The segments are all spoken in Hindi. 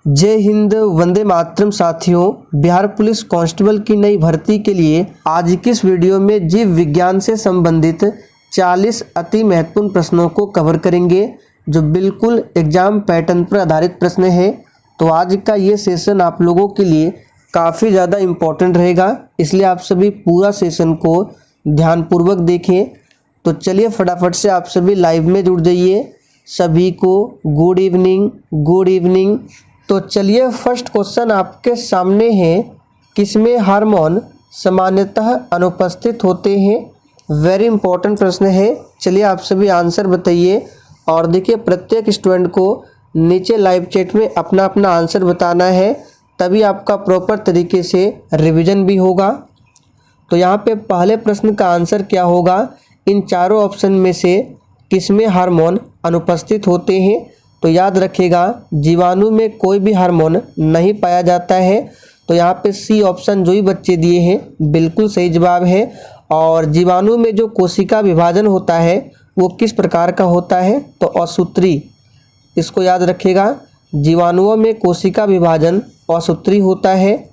जय हिंद, वंदे मातरम। साथियों, बिहार पुलिस कांस्टेबल की नई भर्ती के लिए आज की इस वीडियो में जीव विज्ञान से संबंधित 40 अति महत्वपूर्ण प्रश्नों को कवर करेंगे जो बिल्कुल एग्जाम पैटर्न पर आधारित प्रश्न है। तो आज का ये सेशन आप लोगों के लिए काफ़ी ज़्यादा इम्पोर्टेंट रहेगा, इसलिए आप सभी पूरा सेशन को ध्यानपूर्वक देखें। तो चलिए फटाफट से आप सभी लाइव में जुड़ जाइए। सभी को गुड इवनिंग, गुड इवनिंग। तो चलिए फर्स्ट क्वेश्चन आपके सामने है, किसमें हार्मोन सामान्यतः अनुपस्थित होते हैं। वेरी इंपॉर्टेंट प्रश्न है। चलिए आप सभी आंसर बताइए और देखिए प्रत्येक स्टूडेंट को नीचे लाइव चैट में अपना अपना आंसर बताना है, तभी आपका प्रॉपर तरीके से रिवीजन भी होगा। तो यहाँ पे पहले प्रश्न का आंसर क्या होगा, इन चारों ऑप्शन में से किसमें हार्मोन अनुपस्थित होते हैं। तो याद रखिएगा जीवाणु में कोई भी हार्मोन नहीं पाया जाता है। तो यहाँ पे सी ऑप्शन जो ही बच्चे दिए हैं बिल्कुल सही जवाब है। और जीवाणु में जो कोशिका विभाजन होता है वो किस प्रकार का होता है, तो असूत्री। इसको याद रखिएगा, जीवाणुओं में कोशिका विभाजन असूत्री होता है।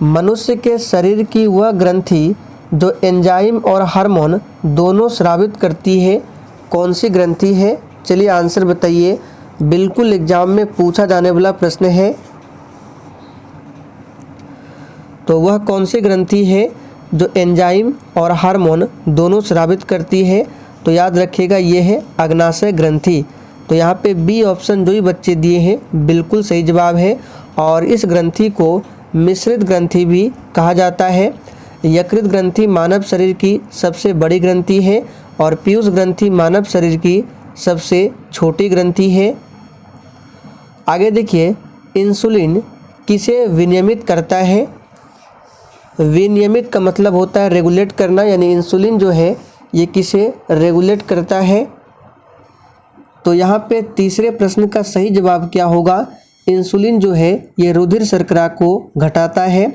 मनुष्य के शरीर की वह ग्रंथि जो एंजाइम और हार्मोन दोनों स्रावित करती है, कौन सी ग्रंथि है। चलिए आंसर बताइए, बिल्कुल एग्जाम में पूछा जाने वाला प्रश्न है। तो वह कौन सी ग्रंथि है जो एंजाइम और हार्मोन दोनों स्रावित करती है। तो याद रखिएगा ये है अग्नाशय ग्रंथि। तो यहाँ पे बी ऑप्शन जो ही बच्चे दिए हैं बिल्कुल सही जवाब है। और इस ग्रंथि को मिश्रित ग्रंथि भी कहा जाता है। यकृत ग्रंथि मानव शरीर की सबसे बड़ी ग्रंथि है और पीयूष ग्रंथि मानव शरीर की सबसे छोटी ग्रंथि है। आगे देखिए, इंसुलिन किसे विनियमित करता है। विनियमित का मतलब होता है रेगुलेट करना, यानी इंसुलिन जो है ये किसे रेगुलेट करता है। तो यहाँ पे तीसरे प्रश्न का सही जवाब क्या होगा, इंसुलिन जो है ये रुधिर शर्करा को घटाता है।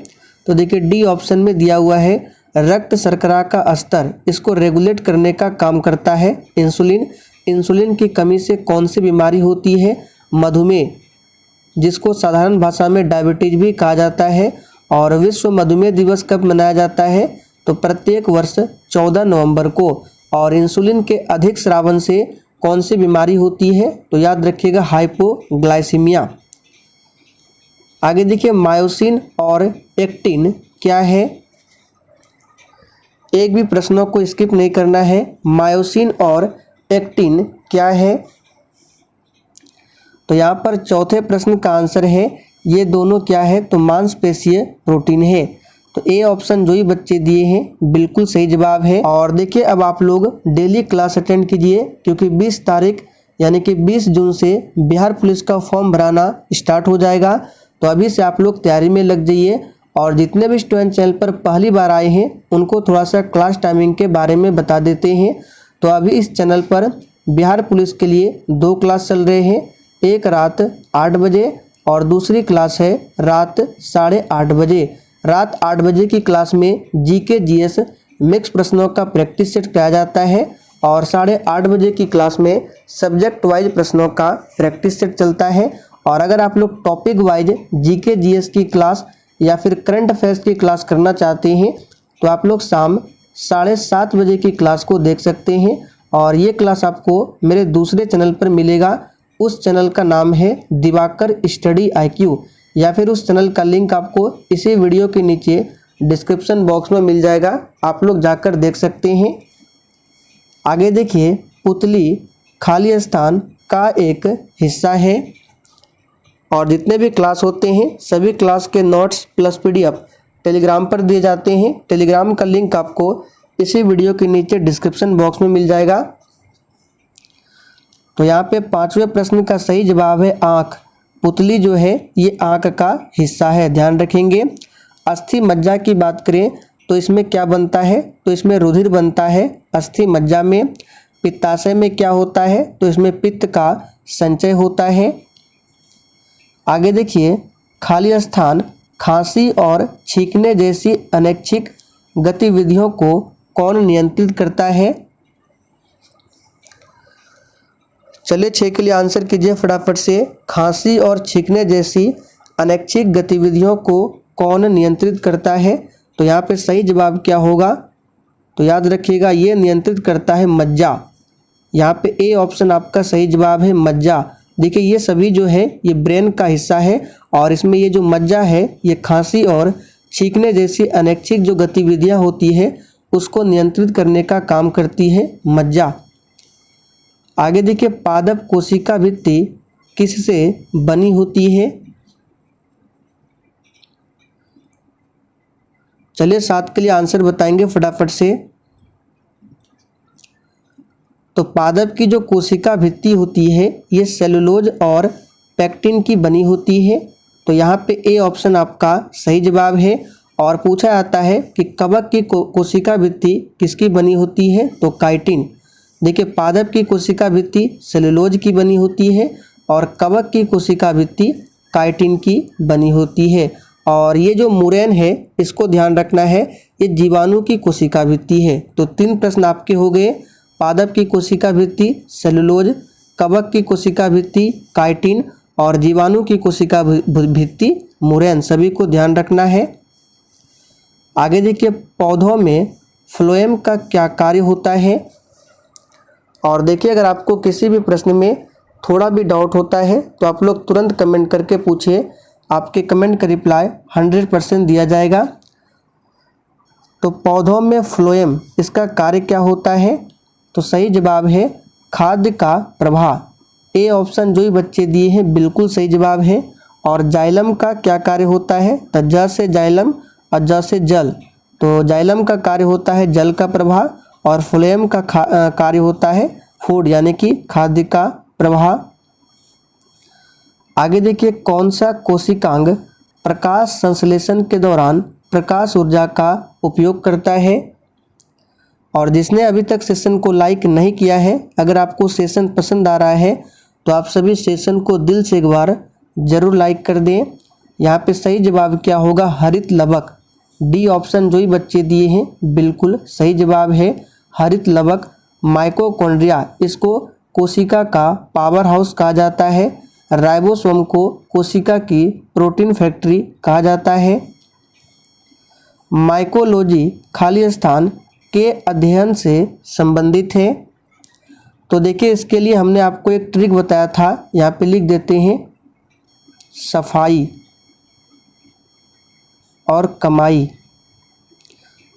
तो देखिए डी ऑप्शन में दिया हुआ है, रक्त शर्करा का स्तर इसको रेगुलेट करने का काम करता है इंसुलिन। इंसुलिन की कमी से कौन सी बीमारी होती है, मधुमेह, जिसको साधारण भाषा में डायबिटीज भी कहा जाता है। और विश्व मधुमेह दिवस कब मनाया जाता है, तो प्रत्येक वर्ष 14 नवंबर को। और इंसुलिन के अधिक स्रावन से कौन सी बीमारी होती है, तो याद रखिएगा हाइपोग्लाइसीमिया। आगे देखिए, मायोसिन और एक्टिन क्या है। एक भी प्रश्नों को स्किप नहीं करना है। मायोसिन और एक्टिन क्या है। तो यहाँ पर चौथे प्रश्न का आंसर है, ये दोनों क्या है, तो मांसपेशीय प्रोटीन है। तो ए ऑप्शन जो ही बच्चे दिए हैं बिल्कुल सही जवाब है। और देखिए अब आप लोग डेली क्लास अटेंड कीजिए, क्योंकि 20 तारीख यानी कि 20 जून से बिहार पुलिस का फॉर्म भराना स्टार्ट हो जाएगा। तो अभी से आप लोग तैयारी में लग जाइए। और जितने भी स्टूडेंट चैनल पर पहली बार आए हैं उनको थोड़ा सा क्लास टाइमिंग के बारे में बता देते हैं। तो अभी इस चैनल पर बिहार पुलिस के लिए 2 क्लास चल रहे हैं, एक रात 8 बजे और दूसरी क्लास है रात 8:30 बजे। रात 8 बजे की क्लास में जीके जीएस मिक्स प्रश्नों का प्रैक्टिस सेट किया जाता है और 8:30 बजे की क्लास में सब्जेक्ट वाइज प्रश्नों का प्रैक्टिस सेट चलता है। और अगर आप लोग टॉपिक वाइज जीके जीएस की क्लास या फिर करंट अफेयर्स की क्लास करना चाहते हैं तो आप लोग शाम 7:30 बजे की क्लास को देख सकते हैं। और ये क्लास आपको मेरे दूसरे चैनल पर मिलेगा। उस चैनल का नाम है दिवाकर स्टडी IQ, या फिर उस चैनल का लिंक आपको इसी वीडियो के नीचे डिस्क्रिप्शन बॉक्स में मिल जाएगा, आप लोग जाकर देख सकते हैं। आगे देखिए, पुतली खाली स्थान का एक हिस्सा है। और जितने भी क्लास होते हैं सभी क्लास के नोट्स प्लस PDF टेलीग्राम पर दिए जाते हैं। टेलीग्राम का लिंक आपको इसी वीडियो के नीचे डिस्क्रिप्शन बॉक्स में मिल जाएगा। तो यहाँ पे 5वें प्रश्न का सही जवाब है आँख। पुतली जो है ये आँख का हिस्सा है, ध्यान रखेंगे। अस्थि मज्जा की बात करें तो इसमें क्या बनता है, तो इसमें रुधिर बनता है अस्थि मज्जा में। पित्ताशय में क्या होता है, तो इसमें पित्त का संचय होता है। आगे देखिए, खाली स्थान खांसी और छींकने जैसी अनैच्छिक गतिविधियों को कौन नियंत्रित करता है। चलिए 6 के लिए आंसर कीजिए फटाफट से। खांसी और छींकने जैसी अनैच्छिक गतिविधियों को कौन नियंत्रित करता है? तो यहाँ पे सही जवाब क्या होगा? तो याद रखिएगा, ये नियंत्रित करता है मज्जा। यहाँ पे ए ऑप्शन आपका सही जवाब है, मज्जा। देखिए ये सभी जो है ये ब्रेन का हिस्सा है और इसमें ये जो मज्जा है ये खांसी और छींकने जैसी अनैच्छिक जो गतिविधियाँ होती है उसको नियंत्रित करने का काम करती है मज्जा। आगे देखिए, पादप कोशिका भित्ति किससे बनी होती है? चलिए 7 के लिए आंसर बताएंगे फटाफट से। तो पादप की जो कोशिका भित्ति होती है ये सेलुलोज और पेक्टिन की बनी होती है। तो यहाँ पे ए ऑप्शन आपका सही जवाब है। और पूछा जाता है कि कवक की कोशिका भित्ति किसकी बनी होती है? तो काइटिन। देखिए पादप की कोशिका भित्ति सेलुलोज की बनी होती है और कवक की कोशिका भित्ति काइटिन की बनी होती है। और ये जो मुरैन है इसको ध्यान रखना है, ये जीवाणु की कोशिका भित्ति है। तो 3 प्रश्न आपके हो गए, पादप की कोशिका भित्ति सेलुलोज, कवक की कोशिका भित्ति काइटिन और जीवाणु की कोशिका भित्ति मुरैन, सभी को ध्यान रखना है। आगे देखिए, पौधों में फ्लोएम का क्या कार्य होता है? और देखिए अगर आपको किसी भी प्रश्न में थोड़ा भी डाउट होता है तो आप लोग तुरंत कमेंट करके पूछिए, आपके कमेंट का रिप्लाई 100% दिया जाएगा। तो पौधों में फ्लोएम इसका कार्य क्या होता है? तो सही जवाब है खाद्य का प्रवाह। ए ऑप्शन जो ही बच्चे दिए हैं बिल्कुल सही जवाब है। और जाइलम का क्या कार्य होता है? तो ज से जाइलम और ज से जल। तो जाइलम का कार्य होता है जल का प्रवाह और फ्लोएम का कार्य होता है फूड यानी कि खाद्य का प्रवाह। आगे देखिए, कौन सा कोशिकांग प्रकाश संश्लेषण के दौरान प्रकाश ऊर्जा का उपयोग करता है? और जिसने अभी तक सेशन को लाइक नहीं किया है, अगर आपको सेशन पसंद आ रहा है तो आप सभी सेशन को दिल से एक बार ज़रूर लाइक कर दें। यहाँ पे सही जवाब क्या होगा? हरित लवक। डी ऑप्शन जो ही बच्चे दिए हैं बिल्कुल सही जवाब है हरित लवक। माइटोकॉन्ड्रिया इसको कोशिका का पावर हाउस कहा जाता है। राइबोसोम को कोशिका की प्रोटीन फैक्ट्री कहा जाता है। माइकोलॉजी खाली स्थान के अध्ययन से संबंधित है। तो देखिए इसके लिए हमने आपको एक ट्रिक बताया था, यहाँ पे लिख देते हैं सफाई और कमाई।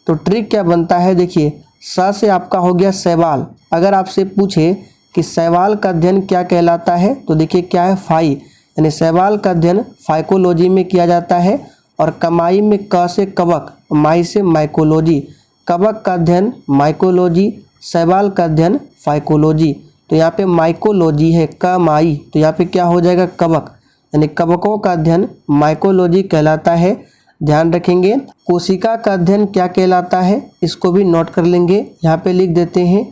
तो ट्रिक क्या बनता है? देखिए स से आपका हो गया शैवाल। अगर आपसे पूछे कि शैवाल का अध्ययन क्या कहलाता है तो देखिए क्या है? फाई, यानी शैवाल का अध्ययन फाइकोलॉजी में किया जाता है। और कमाई में क से कवक, माई से माइकोलॉजी। कवक का अध्ययन माइकोलॉजी, शैवाल का अध्ययन फाइकोलॉजी। तो यहाँ पे माइकोलॉजी है कमाई, तो यहाँ पे क्या हो जाएगा? कवक, यानी कवकों का अध्ययन माइकोलॉजी कहलाता है। ध्यान रखेंगे। कोशिका का अध्ययन क्या कहलाता है? इसको भी नोट कर लेंगे। यहाँ पे लिख देते हैं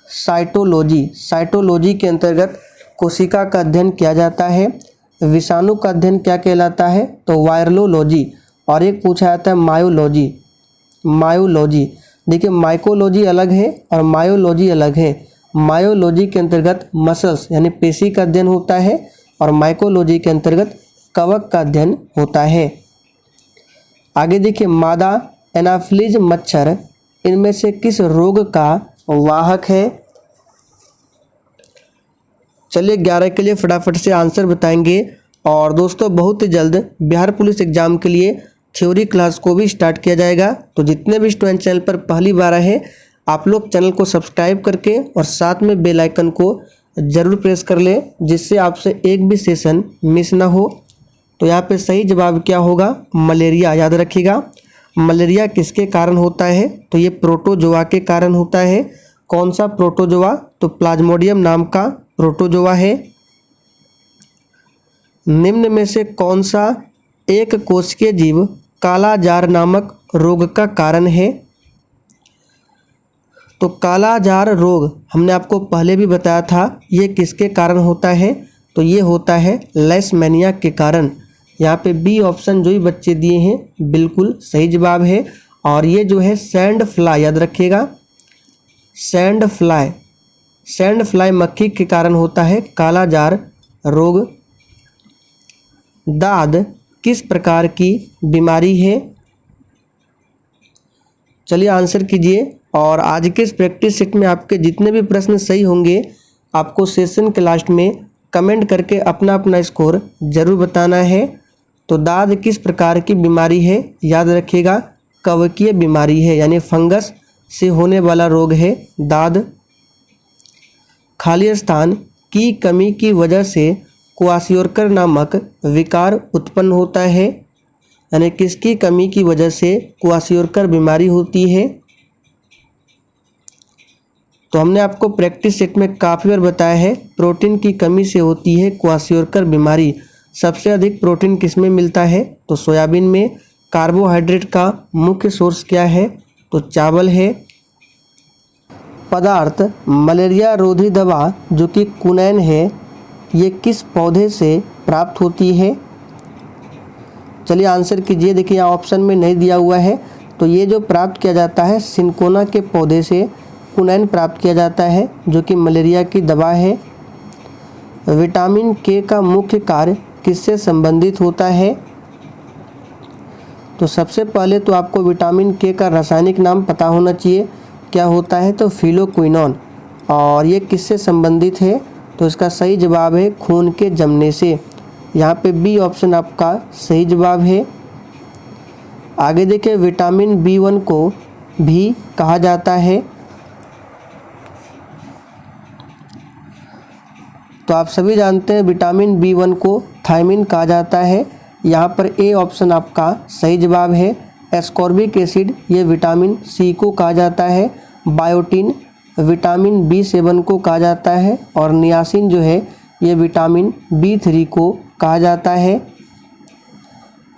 साइटोलॉजी। साइटोलॉजी के अंतर्गत कोशिका का अध्ययन किया जाता है। विषाणु का अध्ययन क्या कहलाता है? तो वायरोलॉजी। और एक पूछा जाता है मायोलॉजी। मायोलॉजी, देखिए माइकोलॉजी अलग है और मायोलॉजी अलग है। मायोलॉजी के अंतर्गत मसल्स यानी पेशी का अध्ययन होता है और माइकोलॉजी के अंतर्गत कवक का अध्ययन होता है। आगे देखिए, मादा एनाफिलीज मच्छर इनमें से किस रोग का वाहक है? चलिए 11 के लिए फटाफट से आंसर बताएंगे। और दोस्तों बहुत ही जल्द बिहार पुलिस एग्जाम के लिए थ्योरी क्लास को भी स्टार्ट किया जाएगा। तो जितने भी स्टूडेंट चैनल पर पहली बार आए हैं आप लोग चैनल को सब्सक्राइब करके और साथ में बेल आइकन को ज़रूर प्रेस कर ले, जिससे आपसे एक भी सेशन मिस ना हो। तो यहाँ पे सही जवाब क्या होगा? मलेरिया। याद रखिएगा, मलेरिया किसके कारण होता है? तो ये प्रोटोजोआ के कारण होता है। कौन सा प्रोटोजोआ? तो प्लाज्मोडियम नाम का प्रोटोजोआ है। निम्न में से कौन सा एक कोशिकीय जीव काला जार नामक रोग का कारण है? तो काला जार रोग हमने आपको पहले भी बताया था, ये किसके कारण होता है? तो ये होता है लेशमैनिया के कारण। यहाँ पे बी ऑप्शन जो ही बच्चे दिए हैं बिल्कुल सही जवाब है। और ये जो है सैंड फ्लाई, याद रखिएगा सैंड फ्लाई। सैंड फ्लाई मक्खी के कारण होता है काला जार रोग। दाद किस प्रकार की बीमारी है? चलिए आंसर कीजिए। और आज के इस प्रैक्टिस सेट में आपके जितने भी प्रश्न सही होंगे आपको सेशन के लास्ट में कमेंट करके अपना अपना स्कोर जरूर बताना है। तो दाद किस प्रकार की बीमारी है? याद रखिएगा कवकीय बीमारी है, यानी फंगस से होने वाला रोग है दाद। खाली स्थान की कमी की वजह से क्वाशियोरकर नामक विकार उत्पन्न होता है, यानी किसकी कमी की वजह से क्वाशियोरकर बीमारी होती है? तो हमने आपको प्रैक्टिस सेट में काफ़ी बार बताया है प्रोटीन की कमी से होती है क्वाशियोरकर बीमारी। सबसे अधिक प्रोटीन किसमें मिलता है? तो सोयाबीन में। कार्बोहाइड्रेट का मुख्य सोर्स क्या है? तो चावल है। पदार्थ मलेरिया रोधी दवा जो कि क्विनैन है ये किस पौधे से प्राप्त होती है? चलिए आंसर कीजिए। देखिए यहाँ ऑप्शन में नहीं दिया हुआ है। तो ये जो प्राप्त किया जाता है सिंकोना के पौधे से क्विनैन प्राप्त किया जाता है जो कि मलेरिया की दवा है। विटामिन के का मुख्य कार्य किससे संबंधित होता है? तो सबसे पहले तो आपको विटामिन के का रासायनिक नाम पता होना चाहिए, क्या होता है? तो फिलोक्विनोन। और ये किससे संबंधित है? तो इसका सही जवाब है खून के जमने से। यहाँ पे बी ऑप्शन आपका सही जवाब है। आगे देखिए विटामिन B1 को भी कहा जाता है। तो आप सभी जानते हैं विटामिन B1 को थायमिन कहा जाता है। यहाँ पर ए ऑप्शन आपका सही जवाब है। एस्कॉर्बिक एसिड ये विटामिन C को कहा जाता है। बायोटिन विटामिन B7 को कहा जाता है। और नियासिन जो है ये विटामिन B3 को कहा जाता है।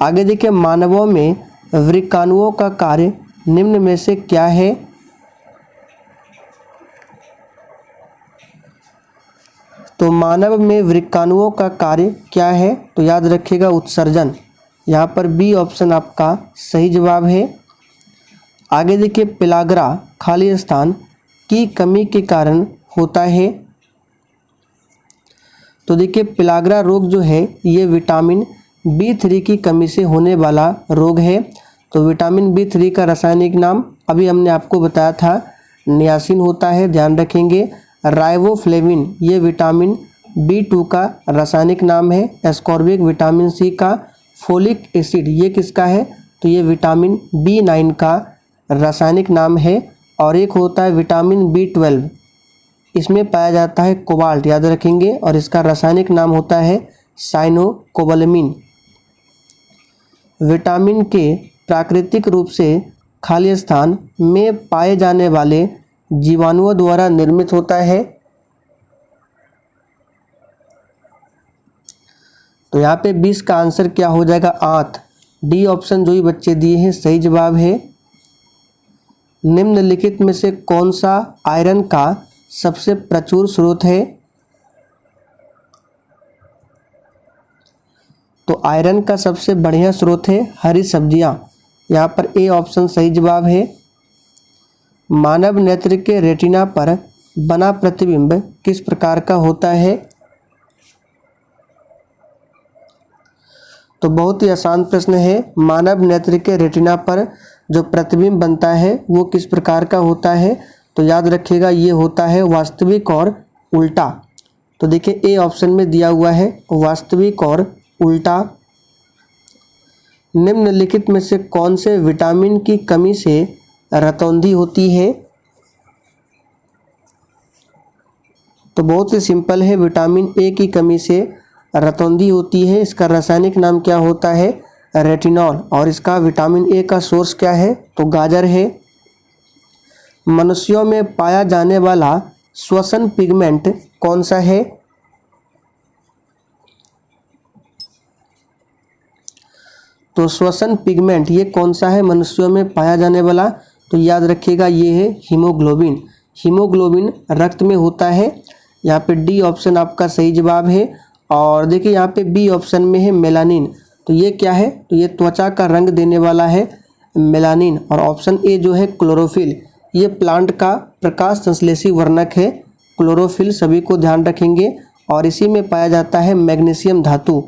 आगे देखिए मानवों में वृक्काणुओं का कार्य निम्न में से क्या है? तो मानव में वृक्काणुओं का कार्य क्या है? तो याद रखिएगा उत्सर्जन। यहाँ पर बी ऑप्शन आपका सही जवाब है। आगे देखिए पेलाग्रा खाली स्थान की कमी के कारण होता है। तो देखिए पेलाग्रा रोग जो है ये विटामिन B3 की कमी से होने वाला रोग है। तो विटामिन B3 का रासायनिक नाम अभी हमने आपको बताया था, नियासिन होता है, ध्यान रखेंगे। राइबोफ्लेविन ये विटामिन B2 का रासायनिक नाम है। एस्कॉर्बिक विटामिन C का। फोलिक एसिड ये किसका है? तो ये विटामिन B9 का रासायनिक नाम है। और एक होता है विटामिन B12, इसमें पाया जाता है कोबाल्ट, याद रखेंगे। और इसका रासायनिक नाम होता है साइनोकोबालामिन। विटामिन के प्राकृतिक रूप से खाली स्थान में पाए जाने वाले जीवाणुओं द्वारा निर्मित होता है। तो यहाँ पे 20 का आंसर क्या हो जाएगा? आंत। डी ऑप्शन जो ही बच्चे दिए हैं सही जवाब है। निम्नलिखित में से कौन सा आयरन का सबसे प्रचुर स्रोत है? तो आयरन का सबसे बढ़िया स्रोत है हरी सब्जियां। यहाँ पर ए ऑप्शन सही जवाब है। मानव नेत्र के रेटिना पर बना प्रतिबिंब किस प्रकार का होता है? तो बहुत ही आसान प्रश्न है। मानव नेत्र के रेटिना पर जो प्रतिबिंब बनता है वो किस प्रकार का होता है? तो याद रखिएगा ये होता है वास्तविक और उल्टा। तो देखिए ए ऑप्शन में दिया हुआ है वास्तविक और उल्टा। निम्नलिखित में से कौन से विटामिन की कमी से रतौंधी होती है? तो बहुत ही सिंपल है, विटामिन ए की कमी से रतौंधी होती है। इसका रासायनिक नाम क्या होता है? रेटिनॉल। और इसका विटामिन ए का सोर्स क्या है? तो गाजर है। मनुष्यों में पाया जाने वाला श्वसन पिगमेंट कौन सा है? तो श्वसन पिगमेंट ये कौन सा है मनुष्यों में पाया जाने वाला? तो याद रखिएगा ये है हीमोग्लोबिन। हीमोग्लोबिन रक्त में होता है। यहाँ पे डी ऑप्शन आपका सही जवाब है। और देखिए यहाँ पे बी ऑप्शन में है मेलानिन। तो ये क्या है? तो ये त्वचा का रंग देने वाला है मेलानिन। और ऑप्शन ए जो है क्लोरोफिल, ये प्लांट का प्रकाश संश्लेषी वर्णक है क्लोरोफिल सभी को ध्यान रखेंगे, और इसी में पाया जाता है मैग्नीशियम धातु।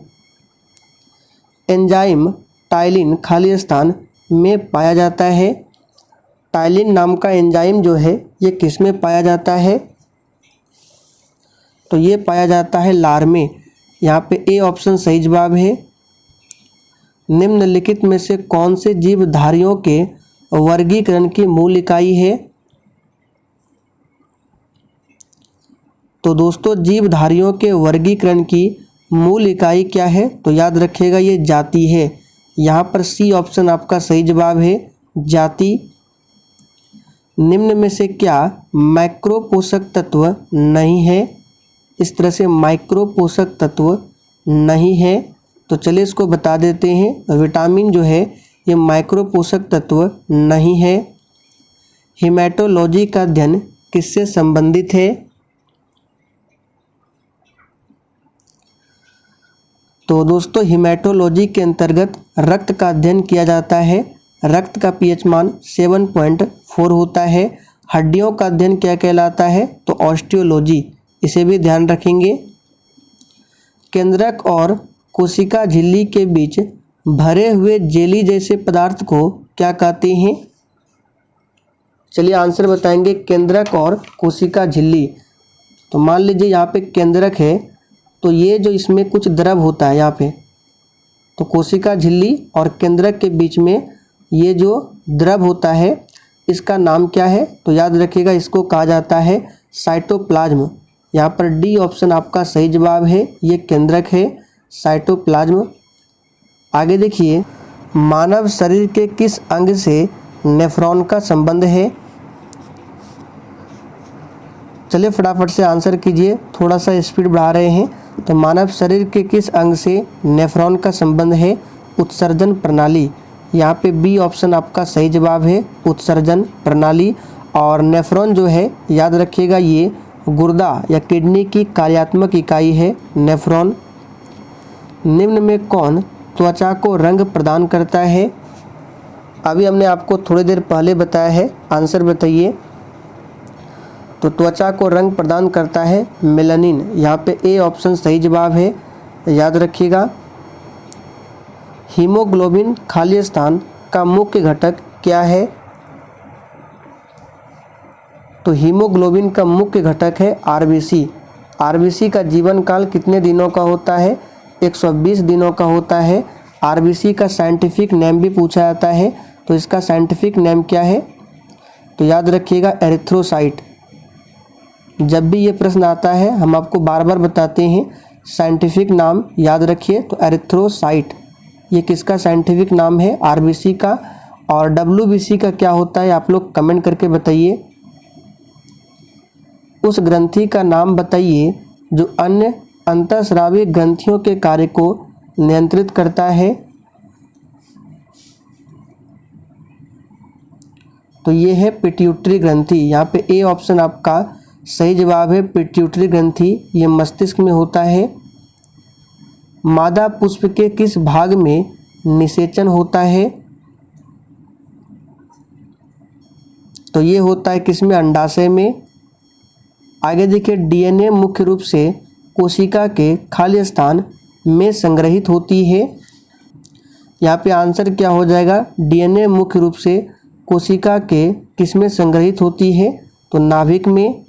एंजाइम टाइलिन खाली स्थान में पाया जाता है। टाइलिन नाम का एंजाइम जो है ये किस में पाया जाता है? तो ये पाया जाता है लार में। यहाँ पे ए ऑप्शन सही जवाब है। निम्नलिखित में से कौन से जीवधारियों के वर्गीकरण की मूल इकाई है? तो दोस्तों जीवधारियों के वर्गीकरण की मूल इकाई क्या है? तो याद रखिएगा ये जाति है। यहाँ पर सी ऑप्शन आपका सही जवाब है, जाति। निम्न में से क्या मैक्रो पोषक तत्व नहीं है? इस तरह से माइक्रो पोषक तत्व नहीं है, तो चलिए इसको बता देते हैं। विटामिन जो है ये माइक्रो पोषक तत्व नहीं है। हेमेटोलॉजी का अध्ययन किससे संबंधित है? तो दोस्तों हेमेटोलॉजी के अंतर्गत रक्त का अध्ययन किया जाता है। रक्त का पीएच मान 7.4 होता है। हड्डियों का अध्ययन क्या कहलाता है? तो ऑस्टियोलॉजी, इसे भी ध्यान रखेंगे। केंद्रक और कोशिका झिल्ली के बीच भरे हुए जेली जैसे पदार्थ को क्या कहते हैं? चलिए आंसर बताएंगे। केंद्रक और कोशिका झिल्ली, तो मान लीजिए यहाँ पे केंद्रक है, तो ये जो इसमें कुछ द्रव होता है यहाँ पे, तो कोशिका झिल्ली और केंद्रक के बीच में ये जो द्रव होता है इसका नाम क्या है? तो याद रखिएगा इसको कहा जाता है साइटोप्लाज्म। यहाँ पर डी ऑप्शन आपका सही जवाब है, ये केंद्रक है साइटोप्लाज्म। आगे देखिए, मानव शरीर के किस अंग से नेफ्रॉन का संबंध है? चलिए फटाफट से आंसर कीजिए, थोड़ा सा स्पीड बढ़ा रहे हैं। तो मानव शरीर के किस अंग से नेफ्रॉन का संबंध है? उत्सर्जन प्रणाली। यहाँ पे बी ऑप्शन आपका सही जवाब है, उत्सर्जन प्रणाली। और नेफ्रॉन जो है याद रखिएगा ये गुर्दा या किडनी की कार्यात्मक इकाई है नेफ्रॉन। निम्न में कौन त्वचा को रंग प्रदान करता है? अभी हमने आपको थोड़ी देर पहले बताया है, आंसर बताइए। तो त्वचा को रंग प्रदान करता है मेलानिन। यहाँ पे ए ऑप्शन सही जवाब है, याद रखिएगा। हीमोग्लोबिन खाली स्थान का मुख्य घटक क्या है? तो हीमोग्लोबिन का मुख्य घटक है आरबीसी। आरबीसी का जीवन काल कितने दिनों का होता है? 120 दिनों का होता है। आरबीसी का साइंटिफिक नेम भी पूछा जाता है, तो इसका साइंटिफिक नेम क्या है? तो याद रखिएगा एरिथ्रोसाइट। जब भी ये प्रश्न आता है हम आपको बार बार बताते हैं साइंटिफिक नाम याद रखिए, तो एरिथ्रोसाइट ये किसका साइंटिफिक नाम है? आरबीसी का। और डब्ल्यूबीसी का क्या होता है आप लोग कमेंट करके बताइए। उस ग्रंथि का नाम बताइए जो अन्य अंतःस्रावी ग्रंथियों के कार्य को नियंत्रित करता है। तो ये है पिट्यूटरी ग्रंथि। यहाँ पे ए ऑप्शन आपका सही जवाब है, पिट्यूटरी ग्रंथि ये मस्तिष्क में होता है। मादा पुष्प के किस भाग में निषेचन होता है? तो ये होता है किसमें? अंडाशय में। आगे देखिए, डीएनए मुख्य रूप से कोशिका के खाली स्थान में संग्रहित होती है। यहाँ पे आंसर क्या हो जाएगा? डीएनए मुख्य रूप से कोशिका के किसमें संग्रहित होती है? तो नाभिक में।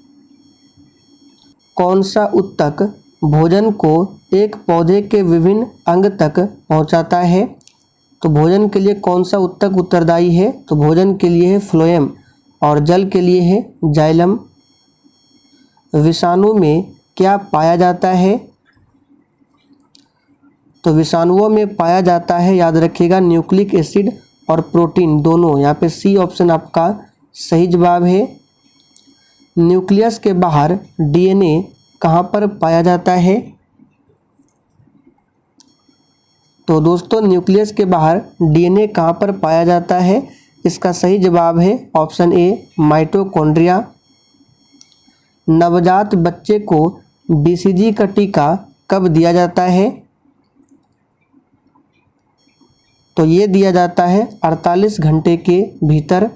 कौन सा ऊतक भोजन को एक पौधे के विभिन्न अंग तक पहुंचाता है? तो भोजन के लिए कौन सा ऊतक उत्तरदायी है? तो भोजन के लिए है फ्लोएम और जल के लिए है जाइलम। विषाणु में क्या पाया जाता है? तो विषाणुओं में पाया जाता है, याद रखिएगा, न्यूक्लिक एसिड और प्रोटीन दोनों। यहाँ पे सी ऑप्शन आपका सही जवाब है। न्यूक्लियस के बाहर डीएनए कहाँ पर पाया जाता है? तो दोस्तों न्यूक्लियस के बाहर डीएनए कहाँ पर पाया जाता है? इसका सही जवाब है ऑप्शन ए, माइटोकॉन्ड्रिया। नवजात बच्चे को बीसीजी का टीका कब दिया जाता है? तो ये दिया जाता है 48 घंटे के भीतर।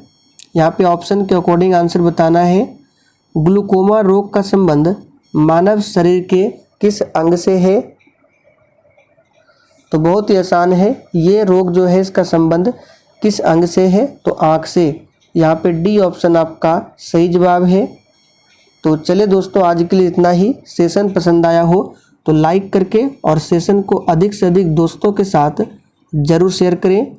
यहाँ पे ऑप्शन के अकॉर्डिंग आंसर बताना है। ग्लूकोमा रोग का संबंध मानव शरीर के किस अंग से है? तो बहुत ही आसान है, ये रोग जो है इसका संबंध किस अंग से है? तो आँख से। यहाँ पे डी ऑप्शन आपका सही जवाब है। तो चलिए दोस्तों, आज के लिए इतना ही। सेशन पसंद आया हो तो लाइक करके और सेशन को अधिक से अधिक दोस्तों के साथ ज़रूर शेयर करें।